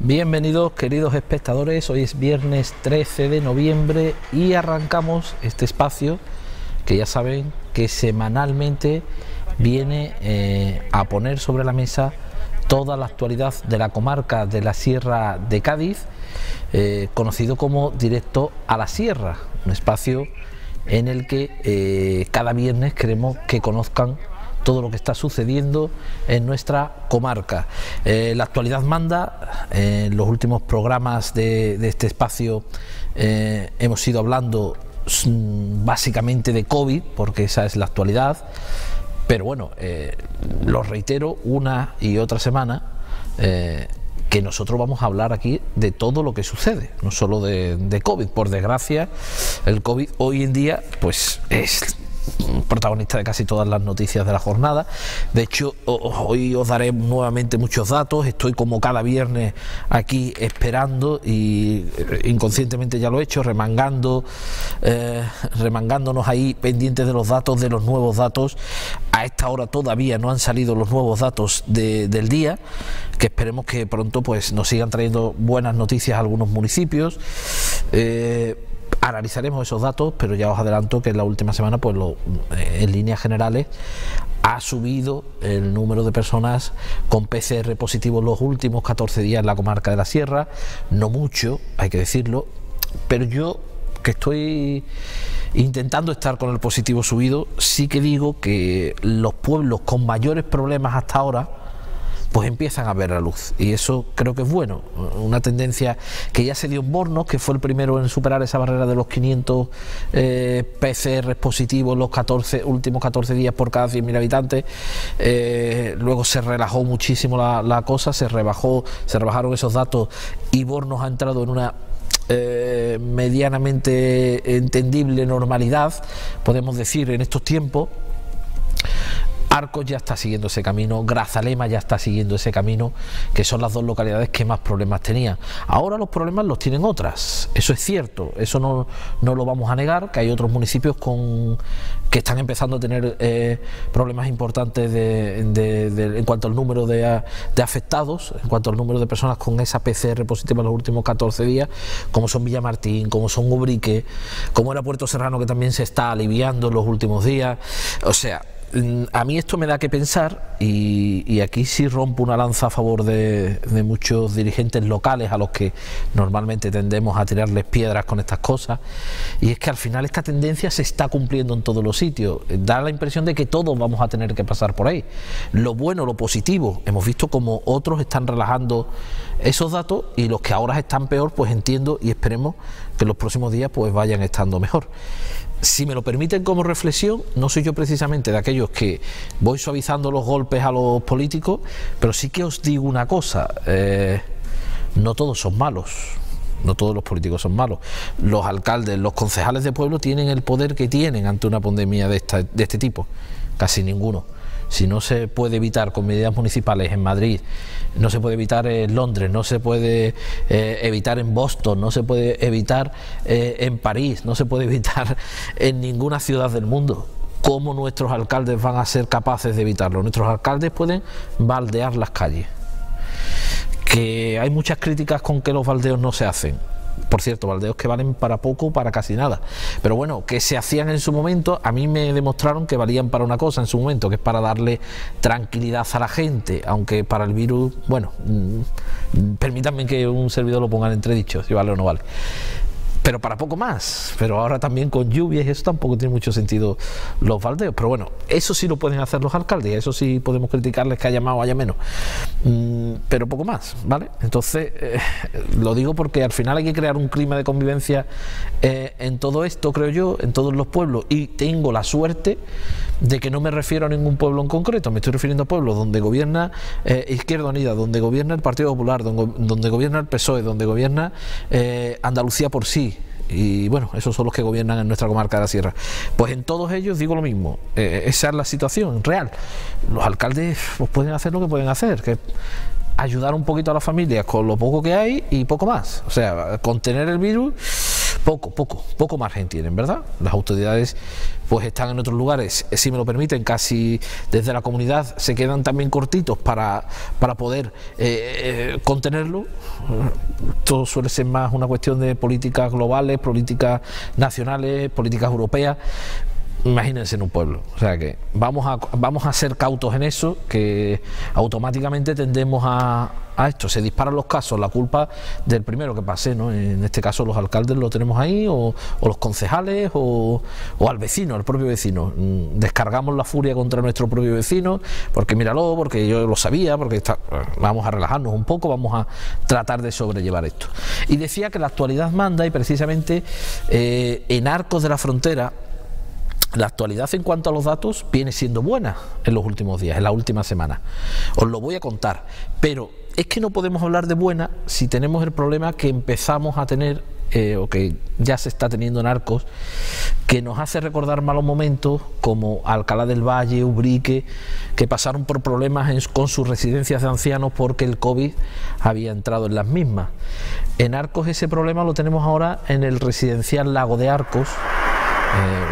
Bienvenidos queridos espectadores, hoy es viernes 13 de noviembre y arrancamos este espacio que ya saben que semanalmente viene a poner sobre la mesa toda la actualidad de la comarca de la Sierra de Cádiz, conocido como Directo a la Sierra, un espacio en el que cada viernes queremos que conozcan todo lo que está sucediendo en nuestra comarca. La actualidad manda. En los últimos programas de este espacio hemos ido hablando básicamente de COVID, porque esa es la actualidad, pero bueno, lo reitero una y otra semana, que nosotros vamos a hablar aquí de todo lo que sucede, no solo de COVID. Por desgracia, el COVID hoy en día pues es protagonista de casi todas las noticias de la jornada. De hecho, hoy os daré nuevamente muchos datos. Estoy como cada viernes aquí esperando y inconscientemente ya lo he hecho, remangándonos ahí pendientes de los datos, de los nuevos datos. A esta hora todavía no han salido los nuevos datos del día, que esperemos que pronto pues nos sigan trayendo buenas noticias a algunos municipios. Analizaremos esos datos, pero ya os adelanto que en la última semana, pues en líneas generales, ha subido el número de personas con PCR positivo en los últimos 14 días en la comarca de la Sierra. No mucho, hay que decirlo, pero yo, que estoy intentando estar con el positivo subido, sí que digo que los pueblos con mayores problemas hasta ahora pues empiezan a ver la luz, y eso creo que es bueno. Una tendencia que ya se dio en Bornos, que fue el primero en superar esa barrera de los 500 PCR positivos en los últimos 14 días por cada 100.000 habitantes. Luego se relajó muchísimo la cosa, se rebajaron esos datos y Bornos ha entrado en una medianamente entendible normalidad, podemos decir, en estos tiempos. Arcos ya está siguiendo ese camino, Grazalema ya está siguiendo ese camino, que son las dos localidades que más problemas tenían. Ahora los problemas los tienen otras, eso es cierto, eso no lo vamos a negar, que hay otros municipios que están empezando a tener problemas importantes en cuanto al número de afectados, en cuanto al número de personas con esa PCR positiva en los últimos 14 días, como son Villamartín, como son Ubrique, como era Puerto Serrano, que también se está aliviando en los últimos días. O sea, a mí esto me da que pensar, y aquí sí rompo una lanza a favor de muchos dirigentes locales a los que normalmente tendemos a tirarles piedras con estas cosas, y es que al final esta tendencia se está cumpliendo en todos los sitios. Da la impresión de que todos vamos a tener que pasar por ahí. Lo bueno, lo positivo, hemos visto como otros están relajando esos datos, y los que ahora están peor, pues entiendo y esperemos que los próximos días pues vayan estando mejor. Si me lo permiten como reflexión, no soy yo precisamente de aquellos que voy suavizando los golpes a los políticos, pero sí que os digo una cosa, no todos son malos, no todos los políticos son malos. Los alcaldes, los concejales de pueblo tienen el poder que tienen ante una pandemia de este tipo, casi ninguno. Si no se puede evitar con medidas municipales en Madrid, no se puede evitar en Londres, no se puede evitar en Boston, no se puede evitar en París, no se puede evitar en ninguna ciudad del mundo, ¿cómo nuestros alcaldes van a ser capaces de evitarlo? Nuestros alcaldes pueden baldear las calles. Que hay muchas críticas con que los baldeos no se hacen. Por cierto, baldeos que valen para poco, para casi nada, pero bueno, que se hacían en su momento. A mí me demostraron que valían para una cosa en su momento, que es para darle tranquilidad a la gente, aunque para el virus, bueno, permítanme que un servidor lo ponga en entredicho, si vale o no vale, pero para poco más. Pero ahora también con lluvias, eso tampoco tiene mucho sentido los baldeos, pero bueno, eso sí lo pueden hacer los alcaldes, eso sí podemos criticarles, que haya más o haya menos, pero poco más, ¿vale? Entonces, lo digo porque al final hay que crear un clima de convivencia en todo esto, creo yo, en todos los pueblos, y tengo la suerte de que no me refiero a ningún pueblo en concreto, me estoy refiriendo a pueblos donde gobierna Izquierda Unida, donde gobierna el Partido Popular, donde gobierna el PSOE, donde gobierna Andalucía por sí, y bueno, esos son los que gobiernan en nuestra comarca de la Sierra. Pues en todos ellos digo lo mismo, esa es la situación real. Los alcaldes pues pueden hacer lo que pueden hacer, que ayudar un poquito a las familias con lo poco que hay y poco más. O sea, contener el virus, poco margen tienen, ¿verdad? Las autoridades pues están en otros lugares, si me lo permiten, casi desde la comunidad se quedan también cortitos para poder contenerlo. Todo suele ser más una cuestión de políticas globales, políticas nacionales, políticas europeas. Imagínense en un pueblo, o sea que vamos a ser cautos en eso, que automáticamente tendemos a esto, se disparan los casos, la culpa del primero que pase, ¿no? En este caso los alcaldes lo tenemos ahí, o los concejales, o al vecino, al propio vecino. Descargamos la furia contra nuestro propio vecino, porque míralo, porque yo lo sabía, porque vamos a relajarnos un poco, vamos a tratar de sobrellevar esto. Y decía que la actualidad manda, y precisamente en Arcos de la Frontera, la actualidad en cuanto a los datos viene siendo buena en los últimos días, en la última semana. Os lo voy a contar, pero es que no podemos hablar de buena si tenemos el problema que empezamos a tener, o que ya se está teniendo en Arcos, que nos hace recordar malos momentos como Alcalá del Valle, Ubrique, que pasaron por problemas con sus residencias de ancianos porque el COVID había entrado en las mismas. En Arcos ese problema lo tenemos ahora en el residencial Lago de Arcos,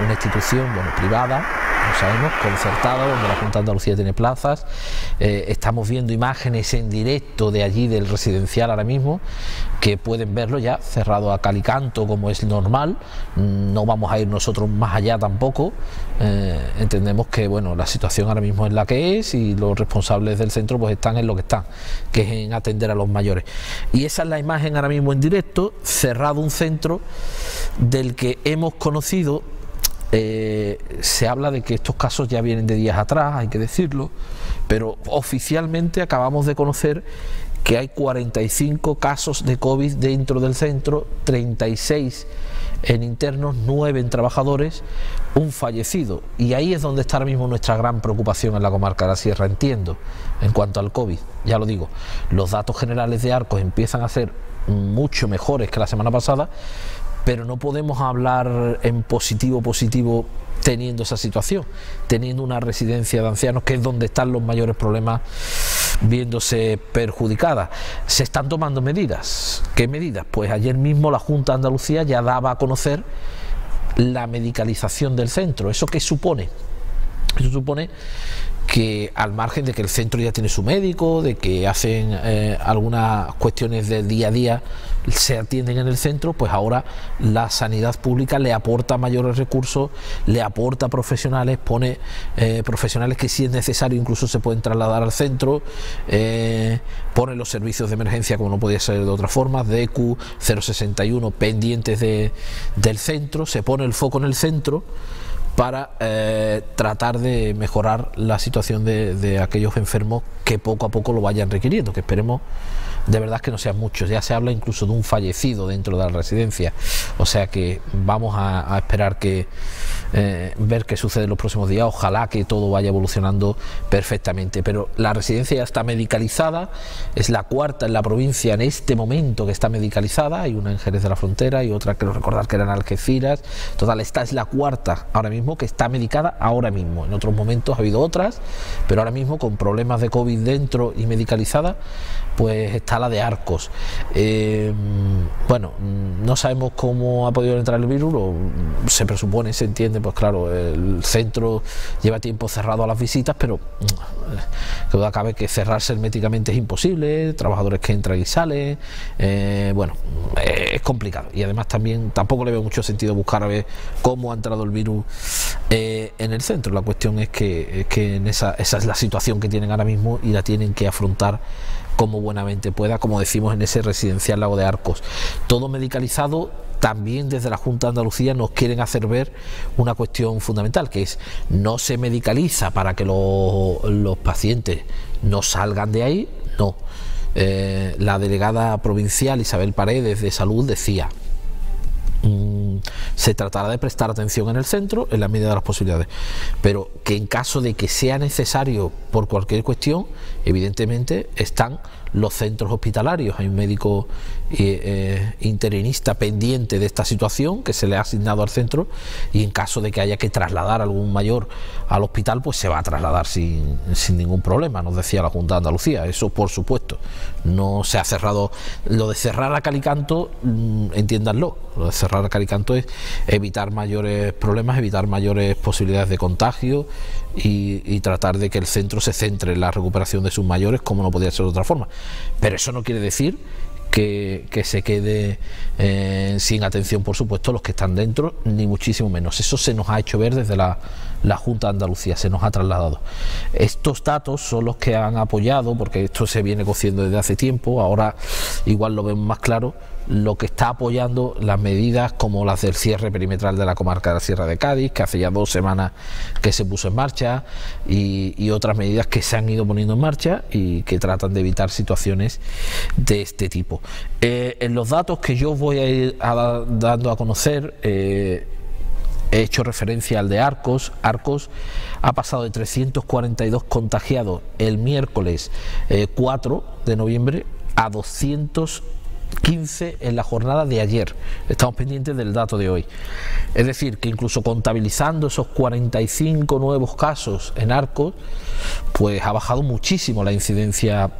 una institución privada, no sabemos, concertada, donde la Junta de Andalucía tiene plazas. Estamos viendo imágenes en directo de allí, del residencial ahora mismo, que pueden verlo ya cerrado a cal y canto, como es normal. No vamos a ir nosotros más allá tampoco. Entendemos que la situación ahora mismo es la que es, y los responsables del centro pues están en lo que están, que es en atender a los mayores. Y esa es la imagen ahora mismo en directo, cerrado un centro del que hemos conocido. Se habla de que estos casos ya vienen de días atrás, hay que decirlo, pero oficialmente acabamos de conocer que hay 45 casos de COVID dentro del centro, 36 en internos, 9 en trabajadores, un fallecido. Y ahí es donde está ahora mismo nuestra gran preocupación en la comarca de la Sierra, entiendo, en cuanto al COVID. Ya lo digo, los datos generales de Arcos empiezan a ser mucho mejores que la semana pasada, pero no podemos hablar en positivo teniendo esa situación, teniendo una residencia de ancianos que es donde están los mayores problemas viéndose perjudicadas. Se están tomando medidas. ¿Qué medidas? Pues ayer mismo la Junta de Andalucía ya daba a conocer la medicalización del centro. ¿Eso qué supone? Eso supone que, al margen de que el centro ya tiene su médico, de que hacen algunas cuestiones del día a día, se atienden en el centro, pues ahora la sanidad pública le aporta mayores recursos, le aporta profesionales, pone profesionales que, si es necesario, incluso se pueden trasladar al centro, pone los servicios de emergencia, como no podía ser de otra forma, DECU, 061 pendientes del centro, se pone el foco en el centro para tratar de mejorar la situación de aquellos enfermos que poco a poco lo vayan requiriendo, que esperemos de verdad que no sean muchos. Ya se habla incluso de un fallecido dentro de la residencia, o sea que vamos a esperar ver qué sucede en los próximos días. Ojalá que todo vaya evolucionando perfectamente, pero la residencia ya está medicalizada, es la cuarta en la provincia en este momento que está medicalizada. Hay una en Jerez de la Frontera y otra, creo recordar, que era en Algeciras. Total, esta es la cuarta ahora mismo que está medicada ahora mismo. En otros momentos ha habido otras, pero ahora mismo con problemas de COVID dentro y medicalizada, pues está la de Arcos. No sabemos cómo ha podido entrar el virus, se presupone, se entiende, pues claro, el centro lleva tiempo cerrado a las visitas, pero que duda cabe que cerrarse herméticamente es imposible, trabajadores que entran y salen, es complicado, y además tampoco le veo mucho sentido buscar a ver cómo ha entrado el virus en el centro. La cuestión es que esa es la situación que tienen ahora mismo y la tienen que afrontar como buenamente pueda, como decimos en ese residencial Lago de Arcos. Todo medicalizado. También desde la Junta de Andalucía nos quieren hacer ver una cuestión fundamental, que es: no se medicaliza para que los pacientes no salgan de ahí, no. La delegada provincial Isabel Paredes de Salud decía: se tratará de prestar atención en el centro en la medida de las posibilidades, pero que en caso de que sea necesario por cualquier cuestión, evidentemente están los centros hospitalarios. Hay un médico interinista pendiente de esta situación que se le ha asignado al centro, y en caso de que haya que trasladar a algún mayor al hospital, pues se va a trasladar sin ningún problema, nos decía la Junta de Andalucía. Eso por supuesto, no se ha cerrado. Lo de cerrar a cal y canto, entiéndanlo, lo de cerrar a cal y canto es evitar mayores problemas, evitar mayores posibilidades de contagio y tratar de que el centro se centre en la recuperación de sus mayores, como no podía ser de otra forma. Pero eso no quiere decir que se quede sin atención, por supuesto, los que están dentro, ni muchísimo menos. Eso se nos ha hecho ver desde la Junta de Andalucía, se nos ha trasladado. Estos datos son los que han apoyado, porque esto se viene cociendo desde hace tiempo, ahora igual lo vemos más claro, lo que está apoyando las medidas como las del cierre perimetral de la comarca de la Sierra de Cádiz, que hace ya 2 semanas que se puso en marcha, y otras medidas que se han ido poniendo en marcha y que tratan de evitar situaciones de este tipo. En los datos que yo voy a ir dando a conocer, he hecho referencia al de Arcos. Arcos ha pasado de 342 contagiados el miércoles 4 de noviembre a 215 en la jornada de ayer. Estamos pendientes del dato de hoy. Es decir, que incluso contabilizando esos 45 nuevos casos en Arcos, pues ha bajado muchísimo la incidencia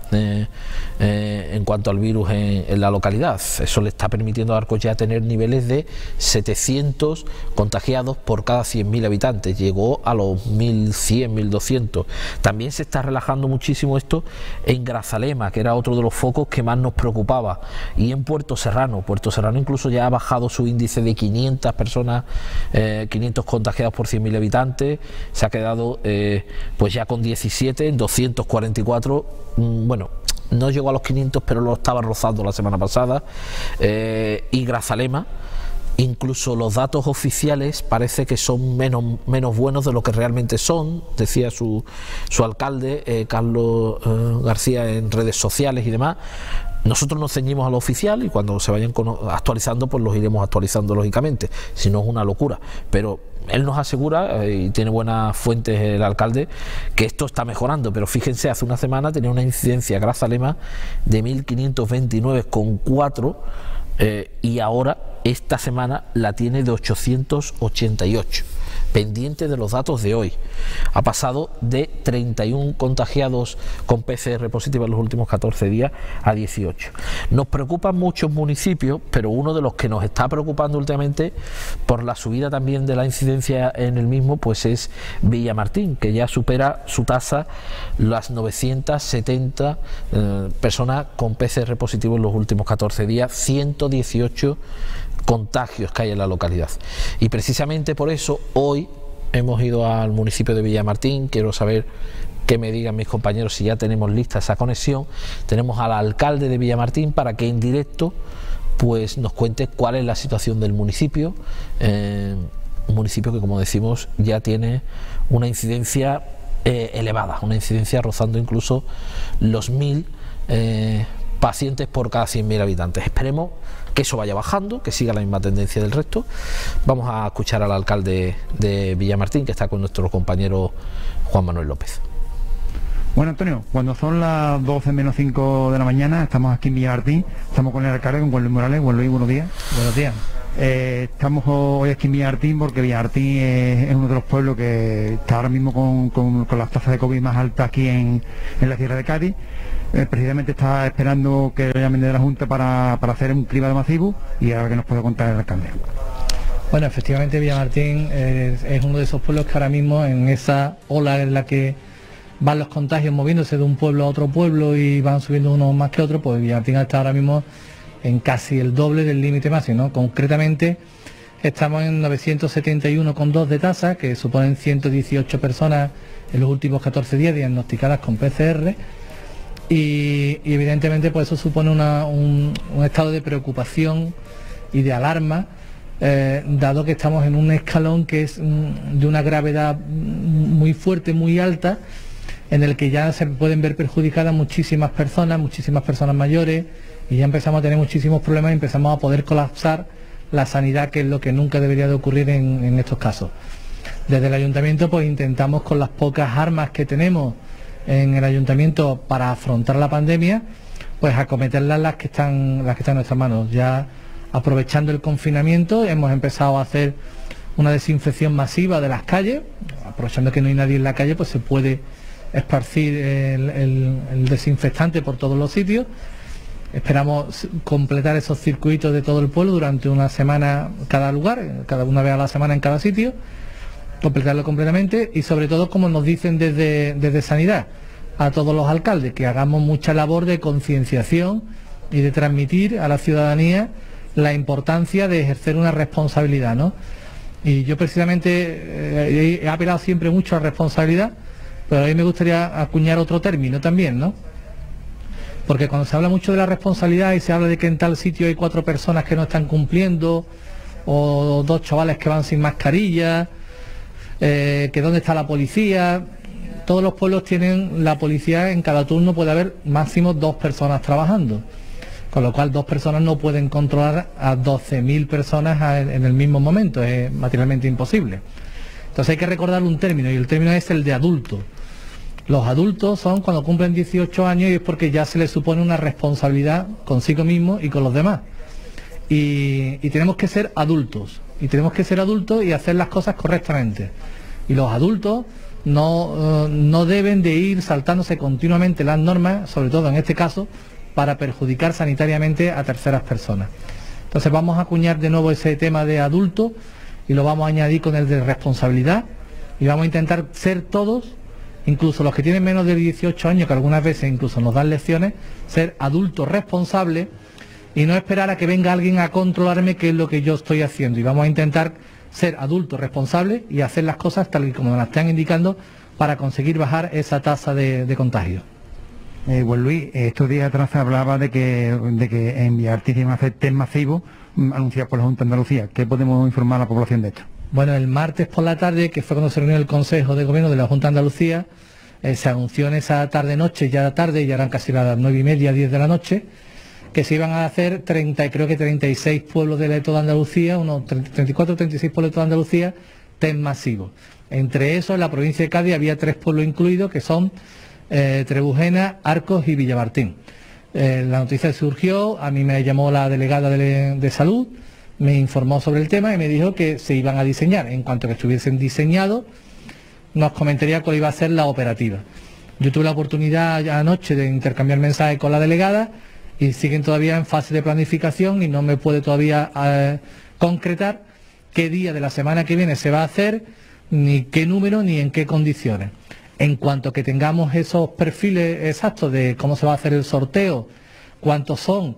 en cuanto al virus en la localidad. Eso le está permitiendo a Arcos ya tener niveles de 700 contagiados por cada 100.000 habitantes. Llegó a los 1.100, 1.200. También se está relajando muchísimo esto en Grazalema, que era otro de los focos que más nos preocupaba, y en Puerto Serrano. Puerto Serrano incluso ya ha bajado su índice de 500 personas, 500 contagiados por 100.000 habitantes. Se ha quedado pues ya con 17 en 244. Bueno, no llegó a los 500, pero lo estaba rozando la semana pasada. Y Grazalema, incluso los datos oficiales parece que son menos buenos de lo que realmente son, decía su alcalde, Carlos García, en redes sociales y demás. Nosotros nos ceñimos a lo oficial y cuando se vayan actualizando, pues los iremos actualizando lógicamente, si no es una locura. Pero él nos asegura, y tiene buenas fuentes el alcalde, que esto está mejorando. Pero fíjense, hace una semana tenía una incidencia Grazalema de 1.529,4 y ahora esta semana la tiene de 888. Pendiente de los datos de hoy. Ha pasado de 31 contagiados con PCR positiva en los últimos 14 días a 18. Nos preocupan muchos municipios, pero uno de los que nos está preocupando últimamente por la subida también de la incidencia en el mismo, pues es Villamartín, que ya supera su tasa las 970 personas con PCR positivo en los últimos 14 días, 118 contagios que hay en la localidad. Y precisamente por eso hoy hemos ido al municipio de Villamartín. Quiero saber que me digan mis compañeros si ya tenemos lista esa conexión. Tenemos al alcalde de Villamartín para que en directo pues nos cuente cuál es la situación del municipio, un municipio que, como decimos, ya tiene una incidencia elevada, una incidencia rozando incluso los 1.000 pacientes por cada 100.000 habitantes. Esperemos que eso vaya bajando, que siga la misma tendencia del resto. Vamos a escuchar al alcalde de Villamartín, que está con nuestro compañero Juan Manuel López. Bueno, Antonio, cuando son las 12 menos 5 de la mañana, estamos aquí en Villamartín, estamos con el alcalde, con Juan Luis Morales. Juan Luis, buenos días. Buenos días. Estamos hoy aquí en Villamartín porque Villamartín es uno de los pueblos que está ahora mismo con las tasas de COVID más altas aquí en la Sierra de Cádiz. Precisamente está esperando que lo llamen de la Junta para hacer un cribado masivo, y ahora que nos puede contar el alcalde. Bueno, efectivamente Villamartín es uno de esos pueblos que ahora mismo, en esa ola en la que van los contagios moviéndose de un pueblo a otro pueblo y van subiendo unos más que otros, pues Villamartín está ahora mismo en casi el doble del límite máximo, ¿no? Concretamente estamos en 971,2 de tasa, que suponen 118 personas en los últimos 14 días diagnosticadas con PCR. Y evidentemente pues eso supone un estado de preocupación y de alarma, dado que estamos en un escalón que es de una gravedad muy fuerte, muy alta, en el que ya se pueden ver perjudicadas muchísimas personas mayores, y ya empezamos a tener muchísimos problemas y empezamos a poder colapsar la sanidad, que es lo que nunca debería de ocurrir en estos casos. Desde el ayuntamiento pues intentamos, con las pocas armas que tenemos en el ayuntamiento para afrontar la pandemia, pues acometerlas las que están en nuestras manos. Ya aprovechando el confinamiento hemos empezado a hacer una desinfección masiva de las calles, aprovechando que no hay nadie en la calle, pues se puede esparcir el desinfectante por todos los sitios. Esperamos completar esos circuitos de todo el pueblo durante una semana cada lugar, una vez a la semana en cada sitio, completarlo completamente y sobre todo, como nos dicen desde Sanidad, a todos los alcaldes, que hagamos mucha labor de concienciación y de transmitir a la ciudadanía la importancia de ejercer una responsabilidad, ¿no? Y yo precisamente he apelado siempre mucho a responsabilidad, pero a mí me gustaría acuñar otro término también, ¿no? Porque cuando se habla mucho de la responsabilidad y se habla de que en tal sitio hay 4 personas que no están cumpliendo, o 2 chavales que van sin mascarilla, que dónde está la policía. Todos los pueblos tienen la policía, en cada turno puede haber máximo 2 personas trabajando, con lo cual 2 personas no pueden controlar a 12.000 personas en el mismo momento, es materialmente imposible. Entonces hay que recordar un término, y el término es el de adulto. Los adultos son cuando cumplen 18 años y es porque ya se les supone una responsabilidad consigo mismo y con los demás. Y tenemos que ser adultos, y hacer las cosas correctamente. Y los adultos no deben de ir saltándose continuamente las normas, sobre todo en este caso, para perjudicar sanitariamente a terceras personas. Entonces vamos a acuñar de nuevo ese tema de adulto y lo vamos a añadir con el de responsabilidad, y vamos a intentar ser todos, incluso los que tienen menos de 18 años, que algunas veces incluso nos dan lecciones, ser adultos responsables y no esperar a que venga alguien a controlarme qué es lo que yo estoy haciendo. Y vamos a intentar ser adultos responsables y hacer las cosas tal y como nos las están indicando para conseguir bajar esa tasa de contagio. Pues Luis, estos días atrás se hablaba de que en Villartín iban a hacer test masivos anunciados por la Junta de Andalucía. ¿Qué podemos informar a la población de esto? Bueno, el martes por la tarde, que fue cuando se reunió el Consejo de Gobierno de la Junta de Andalucía, se anunció en esa tarde-noche, ya eran casi las 9:30, 10 de la noche, que se iban a hacer 36 pueblos de toda Andalucía, unos 34 o 36 pueblos de toda Andalucía, test masivos. Entre esos, en la provincia de Cádiz había 3 pueblos incluidos, que son Trebujena, Arcos y Villamartín. La noticia surgió, a mí me llamó la delegada de Salud, me informó sobre el tema y me dijo que se iban a diseñar. En cuanto que estuviesen diseñados, nos comentaría cuál iba a ser la operativa. Yo tuve la oportunidad anoche de intercambiar mensajes con la delegada y siguen todavía en fase de planificación y no me puede todavía concretar qué día de la semana que viene se va a hacer, ni qué número, ni en qué condiciones. En cuanto que tengamos esos perfiles exactos de cómo se va a hacer el sorteo, cuántos son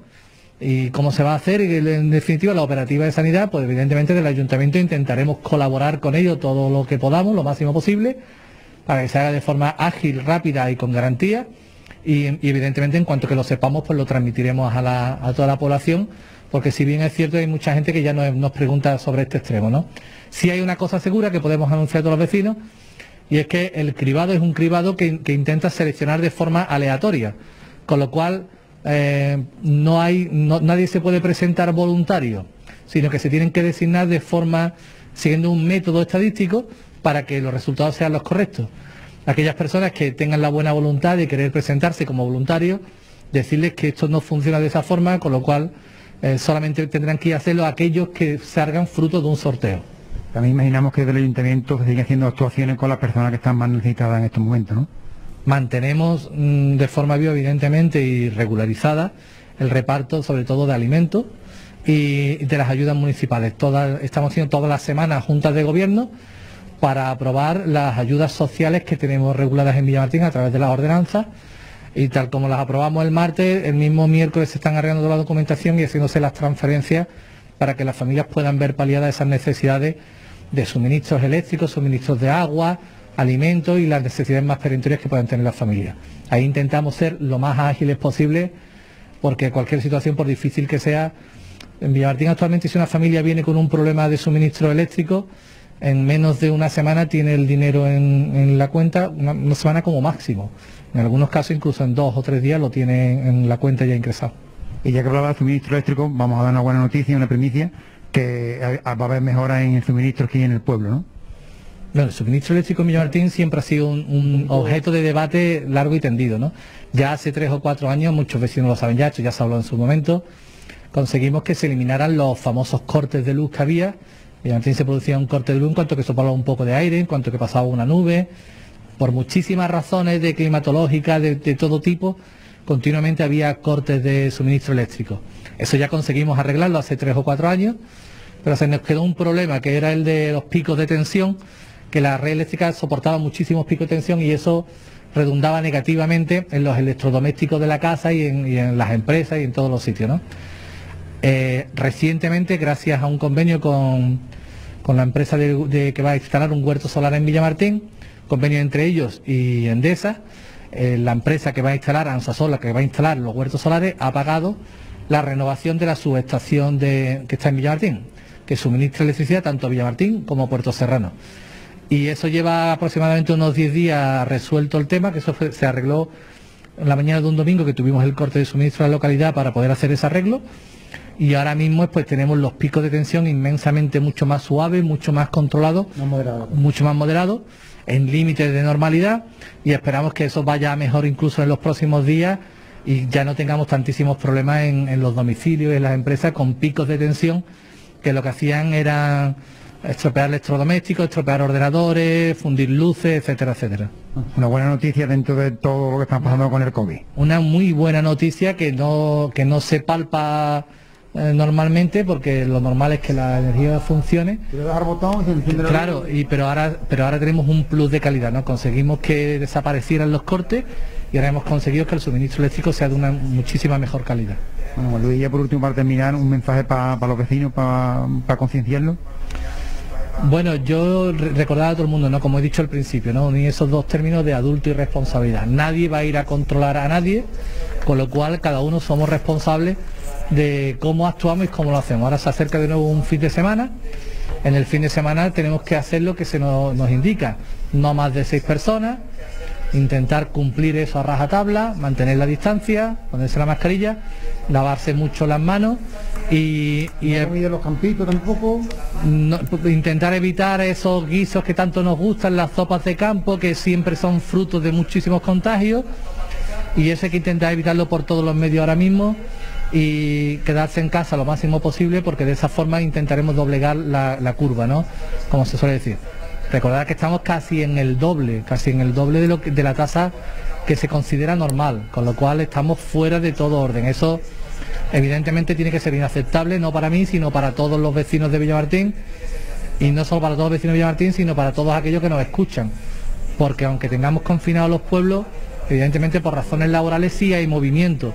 y cómo se va a hacer, y en definitiva la operativa de sanidad, pues evidentemente del ayuntamiento intentaremos colaborar con ello todo lo que podamos, lo máximo posible, para que se haga de forma ágil, rápida y con garantía, y evidentemente en cuanto que lo sepamos, pues lo transmitiremos a toda la población, porque si bien es cierto hay mucha gente que ya nos pregunta sobre este extremo, ¿no? Sí hay una cosa segura que podemos anunciar a todos los vecinos, y es que el cribado es un cribado que intenta seleccionar de forma aleatoria, con lo cual nadie se puede presentar voluntario, sino que se tienen que designar de forma, siguiendo un método estadístico para que los resultados sean los correctos. Aquellas personas que tengan la buena voluntad de querer presentarse como voluntarios, decirles que esto no funciona de esa forma, con lo cual solamente tendrán que hacerlo aquellos que salgan fruto de un sorteo. También imaginamos que desde el ayuntamiento se siguen haciendo actuaciones con las personas que están más necesitadas en estos momentos, ¿no? Mantenemos de forma evidentemente y regularizada el reparto, sobre todo de alimentos y de las ayudas municipales. Estamos haciendo todas las semanas juntas de gobierno para aprobar las ayudas sociales que tenemos reguladas en Villamartín a través de las ordenanzas, y tal como las aprobamos el martes, el mismo miércoles se están arreglando toda la documentación y haciéndose las transferencias para que las familias puedan ver paliadas esas necesidades de suministros eléctricos, suministros de agua, alimentos y las necesidades más perentorias que puedan tener las familias. Ahí intentamos ser lo más ágiles posible, porque cualquier situación, por difícil que sea, en Villamartín actualmente, si una familia viene con un problema de suministro eléctrico, en menos de una semana tiene el dinero en la cuenta, una semana como máximo. En algunos casos incluso en 2 o 3 días lo tiene en la cuenta ya ingresado. Y ya que hablaba de suministro eléctrico, vamos a dar una buena noticia, una primicia, que va a haber mejoras en el suministro aquí en el pueblo, ¿no? Bueno, el suministro eléctrico en Villamartín siempre ha sido un objeto de debate largo y tendido, ¿no? Ya hace 3 o 4 años, muchos vecinos lo saben ya, esto ya se habló en su momento, conseguimos que se eliminaran los famosos cortes de luz que había. En Villamartín se producía un corte de luz en cuanto que soplaba un poco de aire, en cuanto que pasaba una nube, por muchísimas razones de climatológicas, de todo tipo, continuamente había cortes de suministro eléctrico. Eso ya conseguimos arreglarlo hace 3 o 4 años, pero se nos quedó un problema que era el de los picos de tensión, que la red eléctrica soportaba muchísimos picos de tensión y eso redundaba negativamente en los electrodomésticos de la casa y en las empresas y en todos los sitios, ¿no? Recientemente, gracias a un convenio con la empresa que va a instalar un huerto solar en Villamartín, convenio entre ellos y Endesa, la empresa que va a instalar, Ansasola, que va a instalar los huertos solares, ha pagado la renovación de la subestación que está en Villamartín, que suministra electricidad tanto a Villamartín como a Puerto Serrano. Y eso lleva aproximadamente unos 10 días resuelto el tema, que eso se arregló en la mañana de un domingo que tuvimos el corte de suministro a la localidad para poder hacer ese arreglo. Y ahora mismo pues tenemos los picos de tensión inmensamente mucho más suaves, mucho más controlados, mucho más moderados, en límites de normalidad, y esperamos que eso vaya a mejor incluso en los próximos días y ya no tengamos tantísimos problemas en los domicilios y en las empresas con picos de tensión que lo que hacían era estropear electrodomésticos, estropear ordenadores, fundir luces, etcétera, etcétera. Una buena noticia dentro de todo lo que está pasando con el COVID. Una muy buena noticia que no se palpa normalmente, porque lo normal es que la energía funcione. Claro, pero ahora tenemos un plus de calidad, ¿no? Conseguimos que desaparecieran los cortes y ahora hemos conseguido que el suministro eléctrico sea de una muchísima mejor calidad. Bueno, Luis, ya por último, para terminar, un mensaje para los vecinos, para concienciarlos. Bueno, yo recordaba a todo el mundo, ¿no? Como he dicho al principio, ¿no? Unir esos dos términos de adulto y responsabilidad. Nadie va a ir a controlar a nadie, con lo cual cada uno somos responsables de cómo actuamos y cómo lo hacemos. Ahora se acerca de nuevo un fin de semana. En el fin de semana tenemos que hacer lo que se nos indica, no más de 6 personas, intentar cumplir eso a rajatabla, mantener la distancia, ponerse la mascarilla, lavarse mucho las manos y los campitos tampoco. Intentar evitar esos guisos que tanto nos gustan, las sopas de campo, que siempre son frutos de muchísimos contagios, y eso hay que intentar evitarlo por todos los medios ahora mismo y quedarse en casa lo máximo posible, porque de esa forma intentaremos doblegar la curva, ¿no? Como se suele decir. Recordad que estamos casi en el doble de la tasa que se considera normal, con lo cual estamos fuera de todo orden. Eso evidentemente tiene que ser inaceptable, no para mí, sino para todos los vecinos de Villamartín, y no solo para todos los vecinos de Villamartín, sino para todos aquellos que nos escuchan, porque aunque tengamos confinados los pueblos, evidentemente por razones laborales sí hay movimiento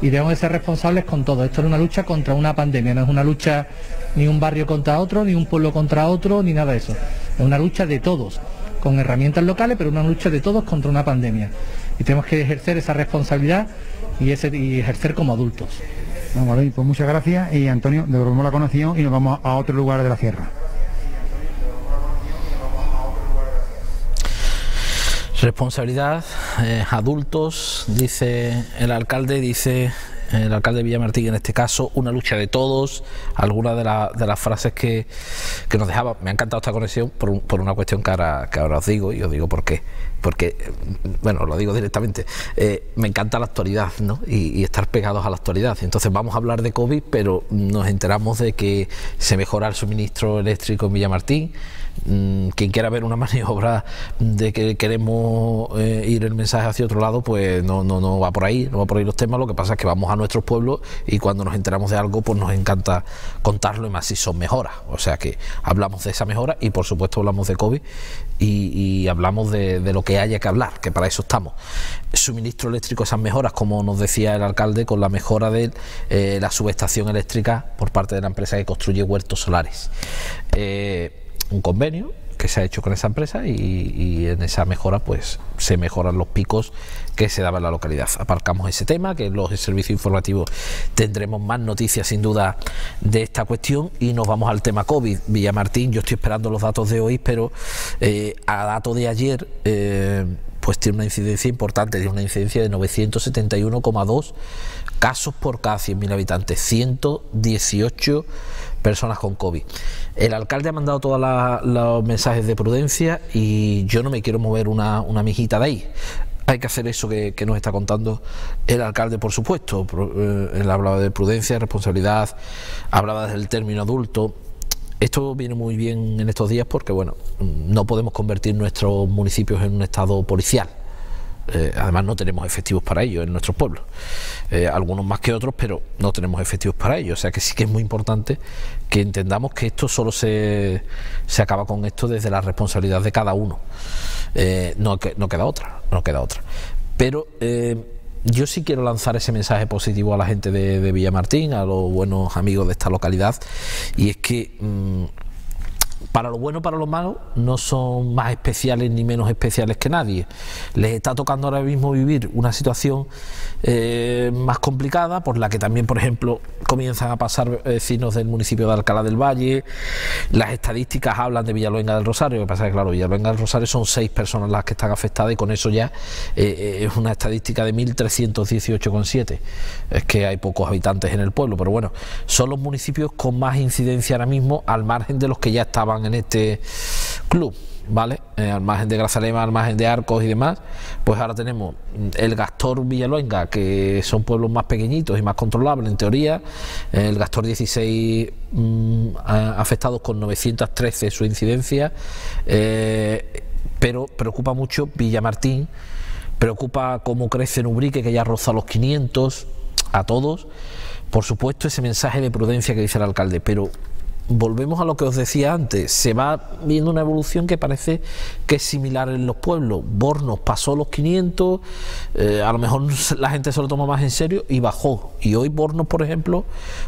y debemos de ser responsables con todo. Esto es una lucha contra una pandemia, no es una lucha ni un barrio contra otro, ni un pueblo contra otro, ni nada de eso. Es una lucha de todos, con herramientas locales, pero una lucha de todos contra una pandemia. Y tenemos que ejercer esa responsabilidad y ejercer como adultos. Bueno, pues muchas gracias, y Antonio, devolvemos la conexión y nos vamos a otro lugar de la sierra. Responsabilidad, adultos, dice el alcalde de Villamartín en este caso, una lucha de todos. Algunas de las frases que nos dejaba. Me ha encantado esta conexión por una cuestión que ahora os digo, y os digo por qué. Porque, bueno, lo digo directamente, me encanta la actualidad, ¿no? Y estar pegados a la actualidad. Entonces vamos a hablar de COVID, pero nos enteramos de que se mejora el suministro eléctrico en Villamartín. Quien quiera ver una maniobra de que queremos ir el mensaje hacia otro lado, pues no va por ahí, no va por ahí los temas. Lo que pasa es que vamos a nuestros pueblos y cuando nos enteramos de algo, pues nos encanta contarlo, y más si son mejoras. O sea que hablamos de esa mejora y por supuesto hablamos de COVID y hablamos de lo que haya que hablar, que para eso estamos. Suministro eléctrico, esas mejoras, como nos decía el alcalde, con la mejora de la subestación eléctrica por parte de la empresa que construye huertos solares. Un convenio que se ha hecho con esa empresa y en esa mejora pues se mejoran los picos que se daban en la localidad. Aparcamos ese tema, que en los servicios informativos tendremos más noticias sin duda de esta cuestión, y nos vamos al tema COVID. Villamartín, yo estoy esperando los datos de hoy, pero a dato de ayer pues tiene una incidencia importante, tiene una incidencia de 971,2 casos por cada 100.000 habitantes, 118 personas con COVID. El alcalde ha mandado todos los mensajes de prudencia y yo no me quiero mover una mijita de ahí. Hay que hacer eso que nos está contando el alcalde, por supuesto. Él hablaba de prudencia, responsabilidad, hablaba del término adulto. Esto viene muy bien en estos días porque, bueno, no podemos convertir nuestros municipios en un estado policial. Además no tenemos efectivos para ello en nuestros pueblos, algunos más que otros, pero no tenemos efectivos para ello. O sea que sí que es muy importante que entendamos que esto solo se acaba con esto desde la responsabilidad de cada uno. No queda otra. Pero yo sí quiero lanzar ese mensaje positivo a la gente de Villamartín, a los buenos amigos de esta localidad, y es que para lo bueno, para lo malo, no son más especiales ni menos especiales que nadie. Les está tocando ahora mismo vivir una situación más complicada, por la que también, por ejemplo, comienzan a pasar vecinos del municipio de Alcalá del Valle. Las estadísticas hablan de Villaluenga del Rosario. Lo que pasa es que, claro, Villaluenga del Rosario son 6 personas las que están afectadas, y con eso ya es una estadística de 1.318,7. Es que hay pocos habitantes en el pueblo, pero bueno, son los municipios con más incidencia ahora mismo, al margen de los que ya estaban en este club, ¿vale? Al margen de Grazalema, al margen de Arcos y demás. Pues ahora tenemos el Gastor, Villaluenga, que son pueblos más pequeñitos y más controlables en teoría. El Gastor 16 afectados con 913 su incidencia, pero preocupa mucho Villamartín, preocupa cómo crece Ubrique, que ya roza los 500 a todos. Por supuesto, ese mensaje de prudencia que dice el alcalde, pero volvemos a lo que os decía antes, se va viendo una evolución que parece que es similar en los pueblos. Bornos pasó los 500, a lo mejor la gente se lo toma más en serio y bajó, y hoy Bornos, por ejemplo,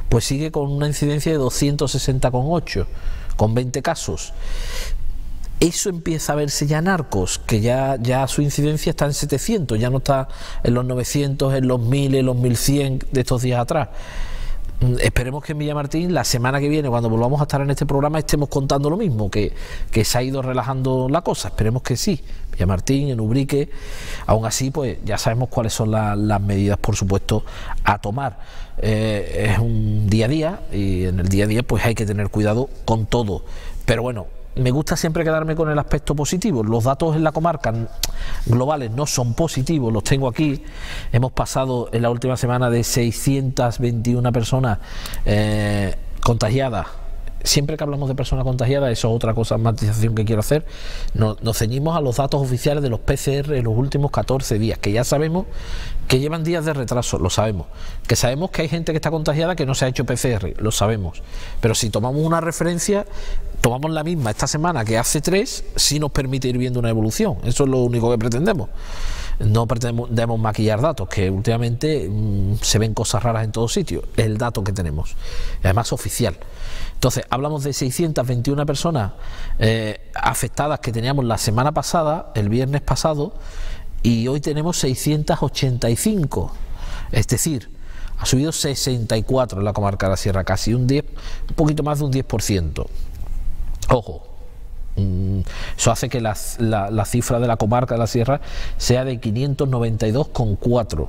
pues sigue con una incidencia de 260,8, con 20 casos. Eso empieza a verse ya en Arcos, que ya su incidencia está en 700, ya no está en los 900, en los 1000, en los 1100 de estos días atrás. Esperemos que en Villamartín la semana que viene, cuando volvamos a estar en este programa, estemos contando lo mismo, que se ha ido relajando la cosa. Esperemos que sí. Villamartín, en Ubrique, aún así, pues ya sabemos cuáles son las medidas, por supuesto, a tomar. Es un día a día, y en el día a día pues hay que tener cuidado con todo. Pero bueno, me gusta siempre quedarme con el aspecto positivo. Los datos en la comarca globales no son positivos, los tengo aquí. Hemos pasado en la última semana de 621 personas contagiadas. Siempre que hablamos de personas contagiadas, eso es otra cosa, matización que quiero hacer. Nos ceñimos a los datos oficiales de los PCR en los últimos 14 días, que ya sabemos que llevan días de retraso, lo sabemos. Que sabemos que hay gente que está contagiada que no se ha hecho PCR, lo sabemos. Pero si tomamos una referencia, tomamos la misma esta semana que hace 3, sí nos permite ir viendo una evolución. Eso es lo único que pretendemos. No pretendemos maquillar datos, que últimamente se ven cosas raras en todos sitios. Es el dato que tenemos, además oficial. Entonces, hablamos de 621 personas afectadas que teníamos la semana pasada, el viernes pasado, y hoy tenemos 685. Es decir, ha subido 64 en la comarca de la Sierra, casi un poquito más de un 10%. Ojo, eso hace que la cifra de la comarca de la Sierra sea de 592,4.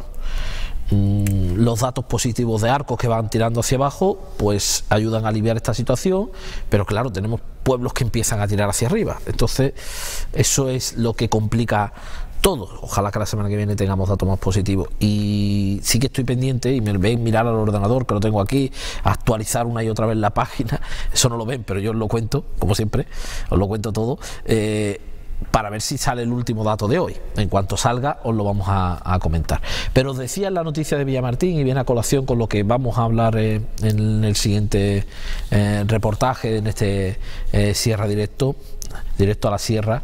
Los datos positivos de Arcos, que van tirando hacia abajo, pues ayudan a aliviar esta situación, pero claro, tenemos pueblos que empiezan a tirar hacia arriba. Entonces eso es lo que complica todo. Ojalá que la semana que viene tengamos datos más positivos. Y sí que estoy pendiente, y me ven mirar al ordenador, que lo tengo aquí, actualizar una y otra vez la página. Eso no lo ven, pero yo os lo cuento, como siempre, os lo cuento todo, para ver si sale el último dato de hoy. En cuanto salga, os lo vamos a comentar. Pero os decía la noticia de Villamartín, y viene a colación con lo que vamos a hablar en el siguiente reportaje, en este Sierra Directo a la Sierra.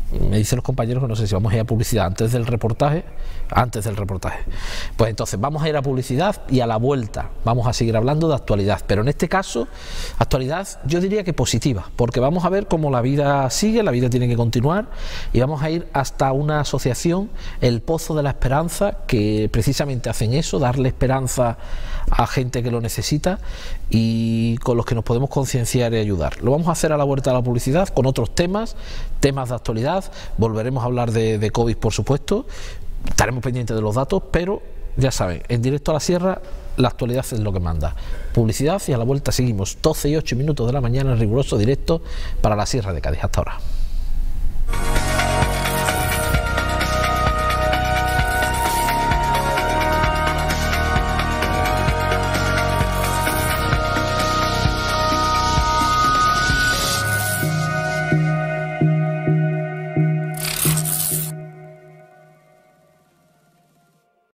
Me dicen los compañeros que no sé si vamos a ir a publicidad antes del reportaje. Pues entonces vamos a ir a publicidad, y a la vuelta vamos a seguir hablando de actualidad, pero en este caso actualidad yo diría que positiva, porque vamos a ver cómo la vida sigue, la vida tiene que continuar, y vamos a ir hasta una asociación, el Pozo de la Esperanza, que precisamente hacen eso, darle esperanza a gente que lo necesita, y con los que nos podemos concienciar y ayudar. Lo vamos a hacer a la vuelta de la publicidad, con otros temas de actualidad. Volveremos a hablar de COVID, por supuesto. Estaremos pendientes de los datos, pero ya saben, en directo a la sierra, la actualidad es lo que manda. Publicidad y a la vuelta seguimos 12 y 8 minutos de la mañana en riguroso directo para la Sierra de Cádiz. Hasta ahora.